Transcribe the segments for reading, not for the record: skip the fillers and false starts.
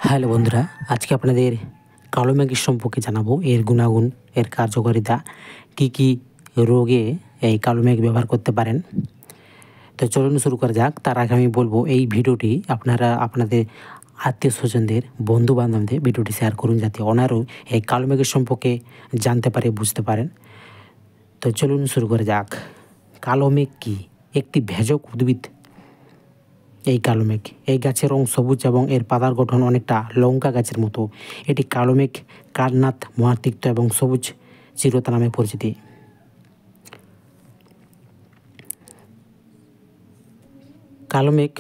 Hello বন্ধুরা, আজকে আপনাদের কালো মেঘের সম্পর্কে জানাবো, এর গুণাগুণ, এর কার্যকারিতা, কি রোগে এই কালো মেঘ ব্যবহার করতে পারেন। তো চলুন শুরু করা যাক। তার আগে আমি বলবো, এই ভিডিওটি আপনারা আপনাদের আত্মীয়-স্বজনদের, বন্ধু-বান্ধবদের ভিডিওটি শেয়ার করুন, যাতে ওনারাও এই কালো মেঘের সম্পর্কে জানতে পারে, বুঝতে পারেন। তো চলুন শুরু করা যাক। কালো মেঘ কী? একটি ভেষজ উদ্ভিদ এই কালো মেঘ। এই গাছের রং সবুজ এবং এর পাতার গঠন অনেকটা লঙ্কা গাছের মতো। এটি কালো মেঘ, কালনাথ, মহাতিক্ত এবং সবুজ চিরতা নামে পরিচিতি। কালো মেঘ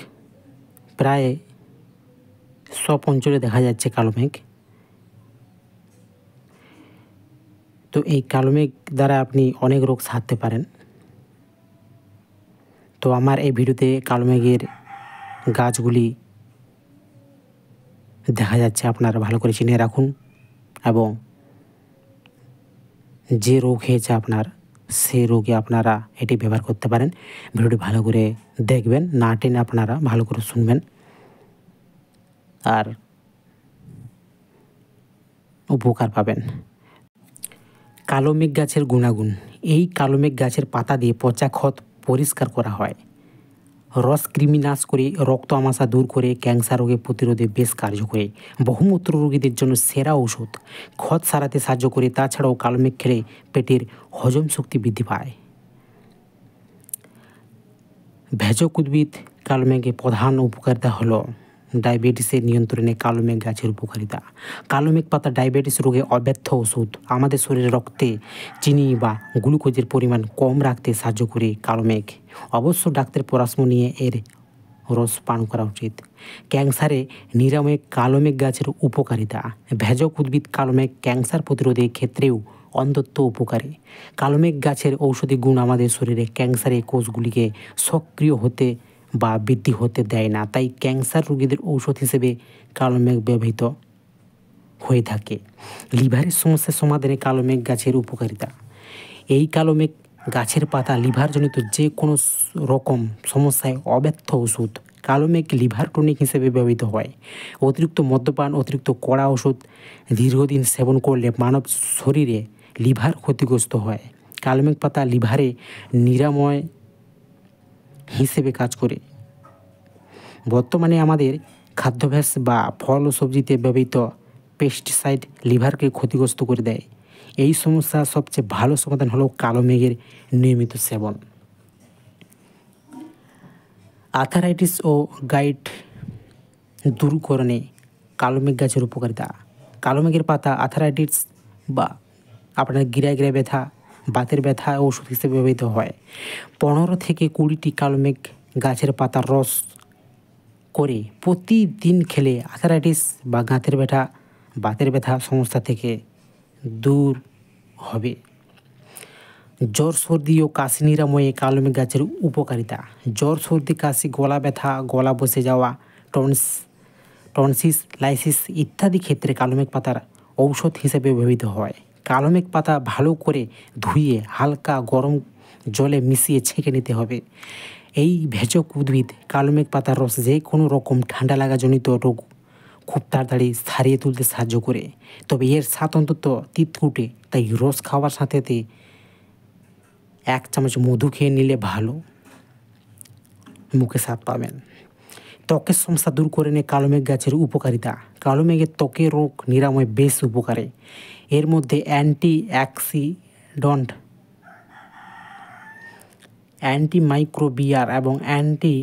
প্রায় সব অঞ্চলে দেখা যাচ্ছে কালো মেঘ। তো এই কালো মেঘ দ্বারা আপনি অনেক রোগ সারতে পারেন। তো আমার এই ভিডিওতে কালো মেঘের গাছগুলি দেখা যাচ্ছে, আপনারা ভালো করে চিনে রাখুন এবং যে রোগ হয়েছে আপনার, সেই রোগে আপনারা এটি ব্যবহার করতে পারেন। ভিডিওটি ভালো করে দেখবেন, না টেনে আপনারা ভালো করে শুনবেন আর উপকার পাবেন। কালো মেঘ গাছের গুণাগুণ। এই কালো মেঘ গাছের পাতা দিয়ে পচা ক্ষত পরিষ্কার করা হয়। রস কৃমি নাশ করে, রক্ত আমাশা দূর করে, ক্যান্সার রোগে প্রতিরোধে বেশ কার্যকরী। বহুমূত্র রোগীদের জন্য সেরা ঔষধ। ক্ষত সারাতে সাহায্য করে। তাছাড়াও কালো মেঘ খেলে পেটের হজম শক্তি বৃদ্ধি পায়। ভেষজ উদ্ভিদ কালো মেঘের প্রধান উপকারিতা হলো ডায়াবেটিসের নিয়ন্ত্রণে কালো মেঘ গাছের উপকারিতা। কালো মেঘ পাতা ডায়াবেটিস রোগে অব্যর্থ ওষুধ। আমাদের শরীরে রক্তে চিনি বা গ্লুকোজের পরিমাণ কম রাখতে সাহায্য করে কালো মেঘ। অবশ্য ডাক্তারের পরামর্শ নিয়ে এর রস পান করা উচিত। ক্যান্সারে নিরাময়ে কালো মেঘ গাছের উপকারিতা। ভেষজ উদ্ভিদ কালো মেঘ ক্যান্সার প্রতিরোধের ক্ষেত্রেও অন্তত উপকারী। কালো মেঘ গাছের ঔষধি গুণ আমাদের শরীরে ক্যান্সারের কোষগুলিকে সক্রিয় হতে বা বৃদ্ধি হতে দেয় না, তাই ক্যান্সার রোগীদের ঔষধ হিসেবে কালো মেঘ ব্যবহৃত হয়ে থাকে। লিভারের সমস্যার সমাধানে কালো মেঘ গাছের উপকারিতা। এই কালো মেঘ গাছের পাতা লিভারজনিত যে কোনো রকম সমস্যায় অব্যর্থ ওষুধ। কালো মেঘ লিভার টনিক হিসেবে ব্যবহৃত হয়। অতিরিক্ত মদ্যপান, অতিরিক্ত কড়া ওষুধ দীর্ঘদিন সেবন করলে মানব শরীরে লিভার ক্ষতিগ্রস্ত হয়। কালো মেঘ পাতা লিভারে নিরাময় হিসেবে কাজ করে। বর্তমানে আমাদের খাদ্যাভ্যাস বা ফল ও সবজিতে ব্যবহৃত পেস্টিসাইড লিভারকে ক্ষতিগ্রস্ত করে দেয়। এই সমস্যার সবচেয়ে ভালো সমাধান হলো কালো মেঘের নিয়মিত সেবন। আর্থারাইটিস ও গাইট দূরীকরণে কালো মেঘ গাছের উপকারিতা। কালো মেঘের পাতা আর্থারাইটিস বা আপনার গিরায় ব্যথা, বাতের ব্যথা ওষুধ হিসেবে ব্যবহৃত হয়। 15 থেকে 20টি কালো মেঘ গাছের পাতার রস করে প্রতিদিন খেলে আর্থারাইটিস বা বাতের ব্যথা সমস্যা থেকে দূর হবে। জ্বর, সর্দি ও কাশি নিরাময়ে কালো মেঘ গাছের উপকারিতা। জ্বর, সর্দি, কাশি, গলা ব্যথা, গলা বসে যাওয়া, টনসিলাইটিস ইত্যাদি ক্ষেত্রে কালো মেঘ পাতার ঔষধ হিসেবে ব্যবহৃত হয়। কালো মেঘ পাতা ভালো করে ধুয়ে হালকা গরম জলে মিশিয়ে ছেঁকে নিতে হবে। এই ভেষজ উদ্ভিদ কালো মেঘ পাতার রস যে কোনো রকম ঠান্ডা লাগাজনিত রোগ খুব তাড়াতাড়ি সারিয়ে তুলতে সাহায্য করে। তবে এর স্বাদ অন্তত তিতকুটে, তাই রস খাওয়ার সাথে 1 চামচ মধু খেয়ে নিলে ভালো মুখে স্বাদ পাবেন। ত্বকের সমস্যা দূর করে নিয়ে কালো মেঘ গাছের উপকারিতা। কালো মেঘের ত্বকের রোগ নিরাময় বেশ উপকারী। এর মধ্যে অ্যান্টিমাইক্রোবিয়াল এবং অ্যান্টি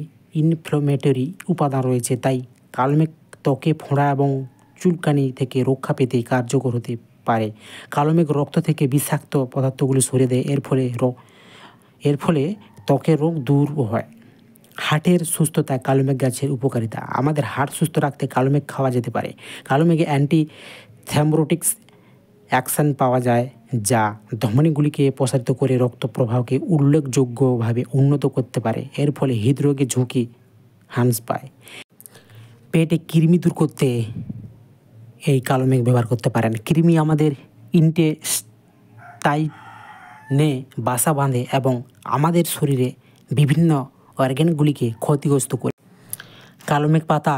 ইনফ্লেমেটরি উপাদান রয়েছে, তাই কালো মেঘ ত্বকে ফোঁড়া এবং চুলকানি থেকে রক্ষা পেতে কার্যকর হতে পারে। কালো মেঘ রক্ত থেকে বিষাক্ত পদার্থগুলি সরিয়ে দেয়, এর ফলে ত্বকের রোগ দূর হয়। হার্টের সুস্থতায় কালো মেঘ গাছের উপকারিতা। আমাদের হার্ট সুস্থ রাখতে কালো মেঘ খাওয়া যেতে পারে। কালো মেঘে অ্যান্টি থ্রম্বোটিক অ্যাকশন পাওয়া যায়, যা ধমনীগুলিকে প্রসারিত করে রক্ত প্রবাহকে উল্লেখযোগ্যভাবে উন্নত করতে পারে। এর ফলে হৃদরোগের ঝুঁকি হ্রাস পায়। পেটে কৃমি দূর করতে এই কালো মেঘ ব্যবহার করতে পারেন। কৃমি আমাদের ইন্টেস্টাইনে বাসা বাঁধে এবং আমাদের শরীরে বিভিন্ন অর্গানগুলিকে ক্ষতিগ্রস্ত করে। কালো মেঘ পাতা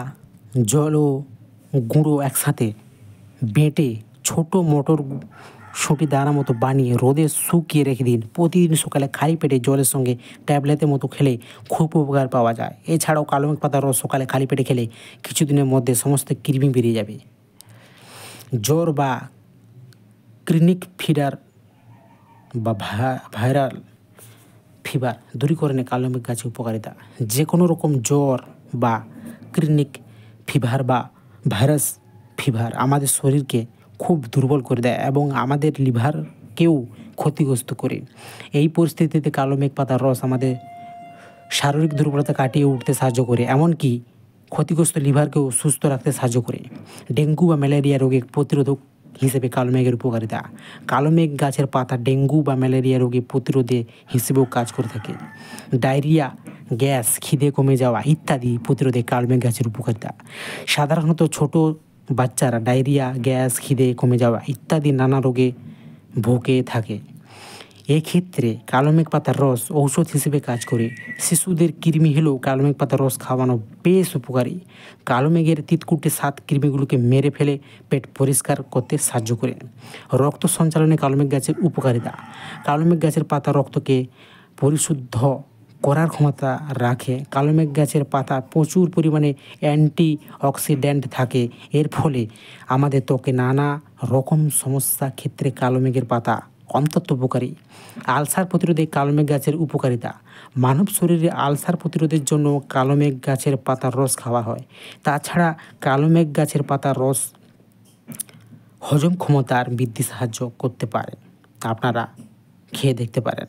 জল ও গুঁড়ো একসাথে বেটে ছোট মটর শুঁটি দানা মতো বানিয়ে রোদে শুকিয়ে রেখে দিন। প্রতিদিন সকালে খালি পেটে জলের সঙ্গে ট্যাবলেটের মতো খেলে খুব উপকার পাওয়া যায়। এছাড়াও কালোমেঘ পাতার রস সকালে খালি পেটে খেলে কিছুদিনের মধ্যে সমস্ত কৃমি বেরিয়ে যাবে। জ্বর বা ক্লিনিক ফিডার বা ভাইরাল ফিভার দূরীকরণে কালোমেঘ গাছের উপকারিতা। যে কোনো রকম জ্বর বা ক্লিনিক ফিভার বা ভাইরাস ফিভার আমাদের শরীরকে খুব দুর্বল করে দেয় এবং আমাদের লিভারকেও ক্ষতিগ্রস্ত করে। এই পরিস্থিতিতে কালোমেঘ পাতার রস আমাদের শারীরিক দুর্বলতা কাটিয়ে উঠতে সাহায্য করে, এমনকি ক্ষতিগ্রস্ত লিভারকেও সুস্থ রাখতে সাহায্য করে। ডেঙ্গু বা ম্যালেরিয়া রোগের প্রতিরোধক হিসেবে কালোমেঘের উপকারিতা। কালোমেঘ গাছের পাতা ডেঙ্গু বা ম্যালেরিয়া রোগে প্রতিরোধে হিসেবেও কাজ করে থাকে। ডায়রিয়া, গ্যাস, খিদে কমে যাওয়া ইত্যাদি প্রতিরোধে কালোমেঘ গাছের উপকারিতা। সাধারণত ছোট বাচ্চারা ডায়রিয়া, গ্যাস, খিদে কমে যাওয়া ইত্যাদি নানা রোগে ভুগে থাকে। এক্ষেত্রে কালোমেঘ পাতার রস ঔষধ হিসেবে কাজ করে। শিশুদের কৃমি হলেও কালোমেঘ পাতার রস খাওয়ানো বেশ উপকারী। কালোমেঘের তিতকুটে স্বাদ কৃমিগুলোকে মেরে ফেলে পেট পরিষ্কার করতে সাহায্য করে। রক্ত সঞ্চালনে কালোমেঘ গাছের উপকারিতা। কালোমেঘ গাছের পাতা রক্তকে পরিশুদ্ধ করার ক্ষমতা রাখে। কালোমেঘ গাছের পাতা প্রচুর পরিমাণে অ্যান্টি অক্সিডেন্ট থাকে। এর ফলে আমাদের ত্বকে নানা রকম সমস্যা ক্ষেত্রে কালোমেঘের পাতা অত্যন্ত উপকারী। আলসার প্রতিরোধে কালোমেঘ গাছের উপকারিতা। মানব শরীরে আলসার প্রতিরোধের জন্য কালোমেঘ গাছের পাতার রস খাওয়া হয়। তাছাড়া কালোমেঘ গাছের পাতার রস হজম ক্ষমতার বৃদ্ধি সাহায্য করতে পারে। আপনারা খেয়ে দেখতে পারেন।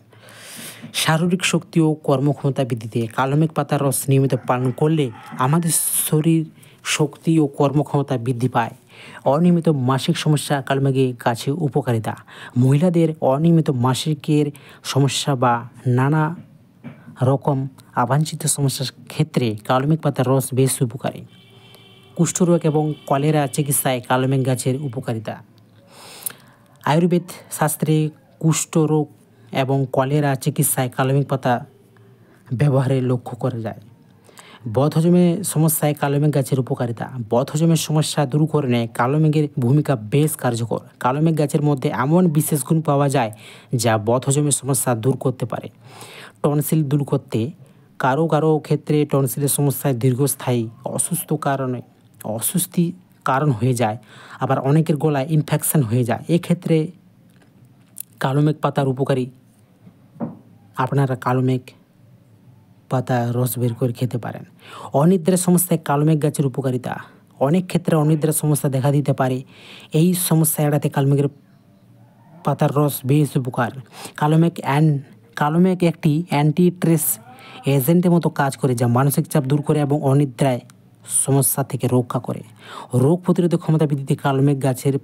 শারীরিক শক্তি ও কর্মক্ষমতা বৃদ্ধিতে কালোমেঘ পাতার রস নিয়মিত পান করলে আমাদের শরীর শক্তি ও কর্মক্ষমতা বৃদ্ধি পায়। অনিয়মিত মাসিক সমস্যা কালোমেঘ গাছে উপকারিতা। মহিলাদের অনিয়মিত মাসিকের সমস্যা বা নানা রকম অবাঞ্ছিত সমস্যার ক্ষেত্রে কালোমেঘ পাতার রস বেশ উপকারী। কুষ্ঠরোগ এবং কলেরা চিকিৎসায় কালোমেঘ গাছের উপকারিতা। আয়ুর্বেদ শাস্ত্রে কুষ্ঠরোগ এবং কলেরা চিকিৎসায় কালোমেঘ পাতা ব্যবহারের লক্ষ্য করা যায়। বদহজমের সমস্যায় কালোমেঘ গাছের উপকারিতা। বদহজমের সমস্যা দূরীকরণে কালোমেঘের ভূমিকা বেশ কার্যকর। কালোমেঘ গাছের মধ্যে এমন বিশেষ গুণ পাওয়া যায় যা বদহজমের সমস্যা দূর করতে পারে। টনসিল দূর করতে কারো কারো ক্ষেত্রে টনসিলের সমস্যায় দীর্ঘস্থায়ী অস্বস্তি কারণ হয়ে যায়, আবার অনেকের গলায় ইনফেকশন হয়ে যায়। এক্ষেত্রে কালোমেঘ পাতার উপকারী। আপনারা কালোমেঘ পাতা রস বের করে খেতে পারেন। অনিদ্রার সমস্যায় কালোমেঘ গাছের উপকারিতা। অনেক ক্ষেত্রে অনিদ্রার সমস্যা দেখা দিতে পারে। এই সমস্যা এড়াতে কালোমেঘের পাতার রস বেশ উপকার। কালোমেঘ একটি অ্যান্টি স্ট্রেস এজেন্টের মতো কাজ করে, যা মানসিক চাপ দূর করে এবং অনিদ্রায় সমস্যা থেকে রক্ষা করে। রোগ প্রতিরোধক ক্ষমতা বৃদ্ধিতে কালোমেঘ গাছের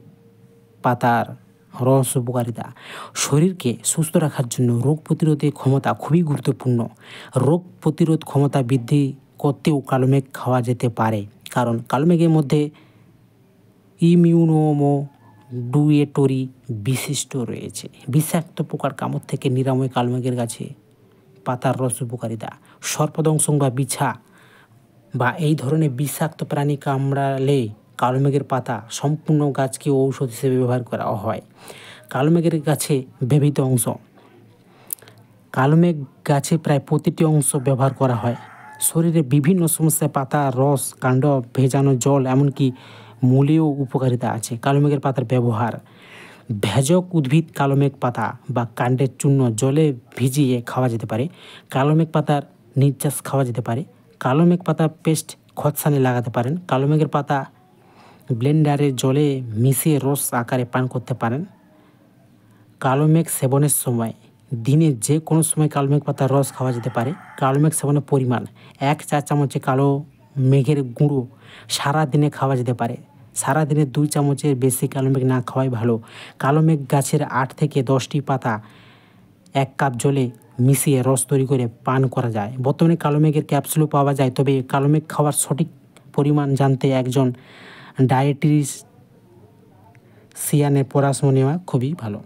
পাতার রস উপকারিতা। শরীরকে সুস্থ রাখার জন্য রোগ প্রতিরোধের ক্ষমতা খুবই গুরুত্বপূর্ণ। রোগ প্রতিরোধ ক্ষমতা বৃদ্ধি করতেও কালোমেঘ খাওয়া যেতে পারে, কারণ কালোমেঘের মধ্যে ইমিউনোমোডুলেটরি বৈশিষ্ট্য রয়েছে। বিষাক্ত পোকার কামড় থেকে নিরাময় কালোমেঘের গাছে পাতার রস উপকারিতা। সর্পদংশন বা বিছা বা এই ধরনের বিষাক্ত প্রাণী কামড়ালে কালোমেঘের পাতা সম্পূর্ণ গাছকে ঔষধ হিসেবে ব্যবহার করা হয়। কালোমেঘের গাছে ব্যবহৃত অংশ। কালোমেঘ গাছে প্রায় প্রতিটি অংশ ব্যবহার করা হয়। শরীরে বিভিন্ন সমস্যায় পাতা রস, কাণ্ড, ভেজানো জল, এমনকি মূলেও উপকারিতা আছে। কালোমেঘের পাতার ব্যবহার। ভেষজ উদ্ভিদ কালোমেঘ পাতা বা কাণ্ডের চূর্ণ জলে ভিজিয়ে খাওয়া যেতে পারে। কালোমেঘ পাতার নির্যাস খাওয়া যেতে পারে। কালোমেঘ পাতা পেস্ট খতসানে লাগাতে পারেন। কালোমেঘের পাতা ব্লেন্ডারে জলে মিশিয়ে রস আকারে পান করতে পারেন। কালোমেঘ সেবনের সময়। দিনে যে কোনো সময় কালোমেঘ পাতার রস খাওয়া যেতে পারে। কালোমেঘ সেবনের পরিমাণ। 1 চা চামচে কালো মেঘের গুঁড়ো সারাদিনে খাওয়া যেতে পারে। সারাদিনে 2 চামচের বেশি কালোমেঘ না খাওয়াই ভালো। কালোমেঘ গাছের 8 থেকে 10টি পাতা 1 কাপ জলে মিশিয়ে রস তৈরি করে পান করা যায়। বর্তমানে কালোমেঘের ক্যাপসুলও পাওয়া যায়, তবে কালোমেঘ খাওয়ার সঠিক পরিমাণ জানতে একজন ডায়েটিশিয়ানের পরামর্শ নেওয়া খুবই ভালো।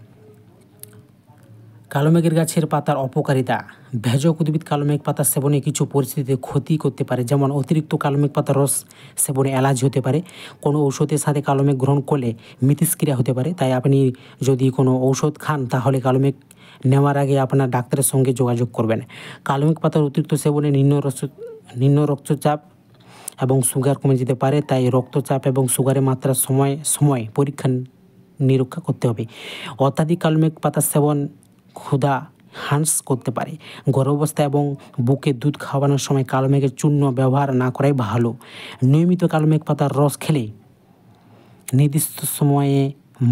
কালো মেঘের গাছের পাতার অপকারিতা। ভেষজ উদ্ভিদ কালো মেঘ পাতার সেবনে কিছু পরিস্থিতিতে ক্ষতি করতে পারে, যেমন অতিরিক্ত কালো মেঘ পাতার রস সেবনে অ্যালার্জি হতে পারে। কোনো ঔষধের সাথে কালো মেঘ গ্রহণ করলে মিথস্ক্রিয়া হতে পারে। তাই আপনি যদি কোনো ঔষধ খান তাহলে কালো মেঘ নেওয়ার আগে আপনার ডাক্তারের সঙ্গে যোগাযোগ করবেন। কালো মেঘ পাতার অতিরিক্ত সেবনে নিম্ন রক্তচাপ এবং সুগার কমে যেতে পারে। তাই রক্তচাপ এবং সুগারের মাত্রা সময় পরীক্ষা নিরীক্ষা করতে হবে। অত্যাধিক কালো মেঘ পাতার সেবন ক্ষুধা হ্রাস করতে পারে। গর্ভাবস্থা এবং বুকে দুধ খাওয়ানোর সময় কালো মেঘের চূর্ণ ব্যবহার না করাই ভালো। নিয়মিত কালো মেঘ পাতার রস খেলে নির্দিষ্ট সময়ে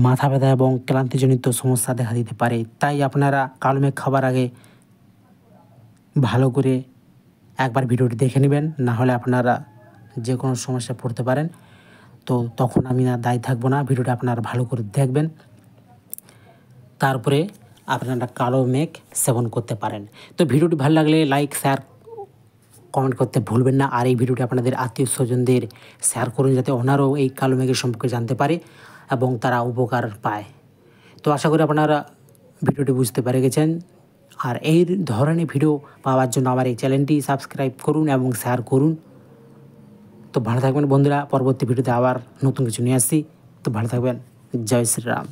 মাথা ব্যথা এবং ক্লান্তিজনিত সমস্যা দেখা দিতে পারে। তাই আপনারা কালো মেঘ খাবার আগে ভালো করে একবার ভিডিওটি দেখে নেবেন, না হলে আপনারা যে কোনো সমস্যায় পড়তে পারেন। তো তখন আমি আর দায়ী থাকবো না, ভিডিওটা আপনারা ভালো করে দেখবেন, তারপরে আপনারা কালো মেঘ সেবন করতে পারেন। তো ভিডিওটি ভালো লাগলে লাইক, শেয়ার, কমেন্ট করতে ভুলবেন না। আর এই ভিডিওটি আপনাদের আত্মীয় স্বজনদের শেয়ার করুন, যাতে ওনারাও এই কালো মেঘের সম্পর্কে জানতে পারে এবং তারা উপকার পায়। তো আশা করি আপনারা ভিডিওটি বুঝতে পেরে গেছেন। আর এই ধরনের ভিডিও পাওয়ার জন্য আমার এই চ্যানেলটি সাবস্ক্রাইব করুন এবং শেয়ার করুন। তো ভালো থাকবেন বন্ধুরা, পরবর্তী ভিডিওতে আবার নতুন কিছু নিয়ে আসছি। তো ভালো থাকবেন। জয় শ্রীরাম।